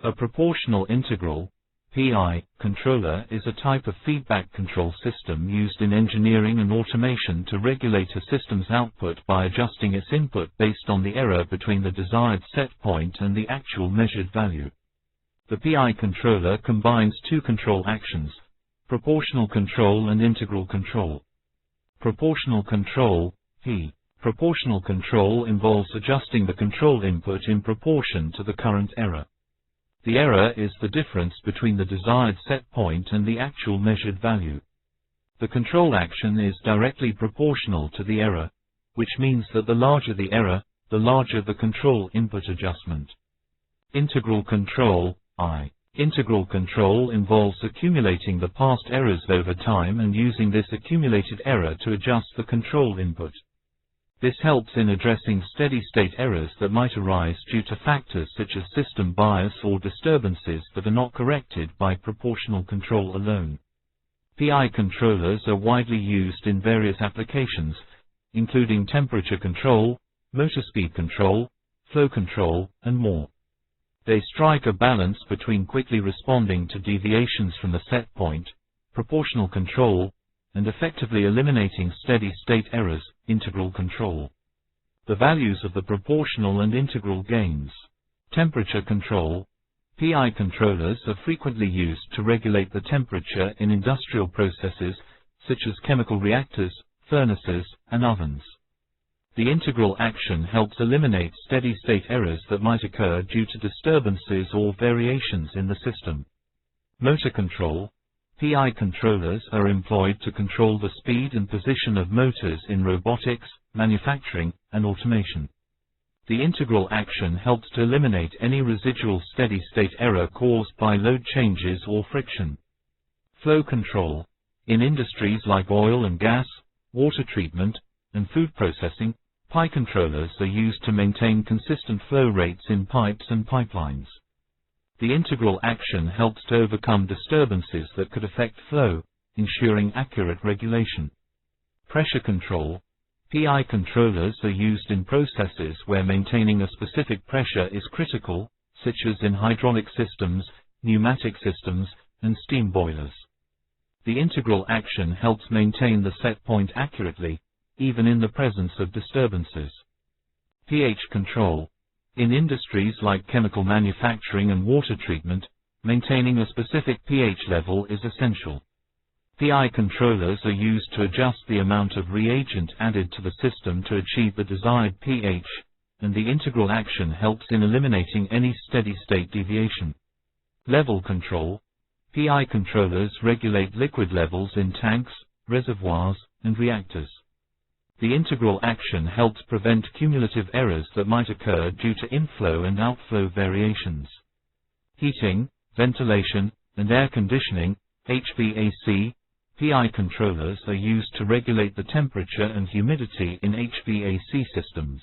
A proportional integral (PI) controller is a type of feedback control system used in engineering and automation to regulate a system's output by adjusting its input based on the error between the desired set point and the actual measured value. The PI controller combines two control actions: proportional control and integral control. Proportional control (P). Proportional control involves adjusting the control input in proportion to the current error. The error is the difference between the desired set point and the actual measured value. The control action is directly proportional to the error, which means that the larger the error, the larger the control input adjustment. Integral control (I). Integral control involves accumulating the past errors over time and using this accumulated error to adjust the control input. This helps in addressing steady-state errors that might arise due to factors such as system bias or disturbances that are not corrected by proportional control alone. PI controllers are widely used in various applications, including temperature control, motor speed control, flow control, and more. They strike a balance between quickly responding to deviations from the set point, proportional control, and effectively eliminating steady-state errors, integral control. The values of the proportional and integral gains. Temperature control. PI controllers are frequently used to regulate the temperature in industrial processes, such as chemical reactors, furnaces, and ovens. The integral action helps eliminate steady-state errors that might occur due to disturbances or variations in the system. Motor control. PI controllers are employed to control the speed and position of motors in robotics, manufacturing, and automation. The integral action helps to eliminate any residual steady-state error caused by load changes or friction. Flow control. In industries like oil and gas, water treatment, and food processing, PI controllers are used to maintain consistent flow rates in pipes and pipelines. The integral action helps to overcome disturbances that could affect flow, ensuring accurate regulation. Pressure control. PI controllers are used in processes where maintaining a specific pressure is critical, such as in hydraulic systems, pneumatic systems, and steam boilers. The integral action helps maintain the set point accurately, even in the presence of disturbances. pH control. In industries like chemical manufacturing and water treatment, maintaining a specific pH level is essential. PI controllers are used to adjust the amount of reagent added to the system to achieve the desired pH, and the integral action helps in eliminating any steady-state deviation. Level control. PI controllers regulate liquid levels in tanks, reservoirs, and reactors. The integral action helps prevent cumulative errors that might occur due to inflow and outflow variations. Heating, ventilation, and air conditioning (HVAC). PI controllers are used to regulate the temperature and humidity in HVAC systems.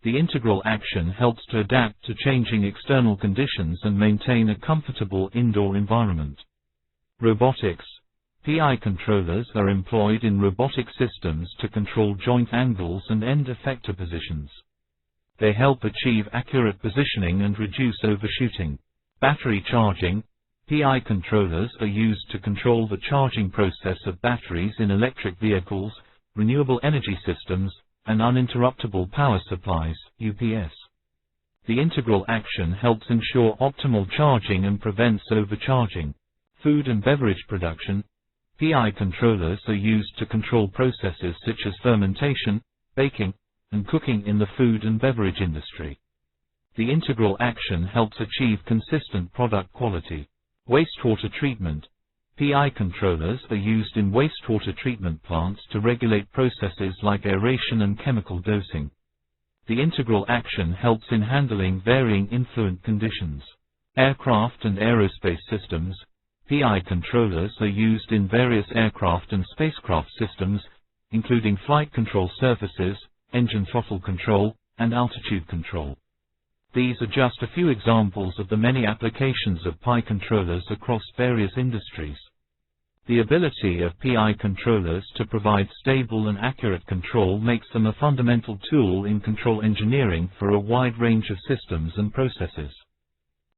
The integral action helps to adapt to changing external conditions and maintain a comfortable indoor environment. Robotics. PI controllers are employed in robotic systems to control joint angles and end effector positions. They help achieve accurate positioning and reduce overshooting. Battery charging. PI controllers are used to control the charging process of batteries in electric vehicles, renewable energy systems, and uninterruptible power supplies (UPS). The integral action helps ensure optimal charging and prevents overcharging. Food and beverage production. PI controllers are used to control processes such as fermentation, baking, and cooking in the food and beverage industry. The integral action helps achieve consistent product quality. Wastewater treatment. PI controllers are used in wastewater treatment plants to regulate processes like aeration and chemical dosing. The integral action helps in handling varying influent conditions. Aircraft and aerospace systems. PI controllers are used in various aircraft and spacecraft systems, including flight control surfaces, engine throttle control, and altitude control. These are just a few examples of the many applications of PI controllers across various industries. The ability of PI controllers to provide stable and accurate control makes them a fundamental tool in control engineering for a wide range of systems and processes.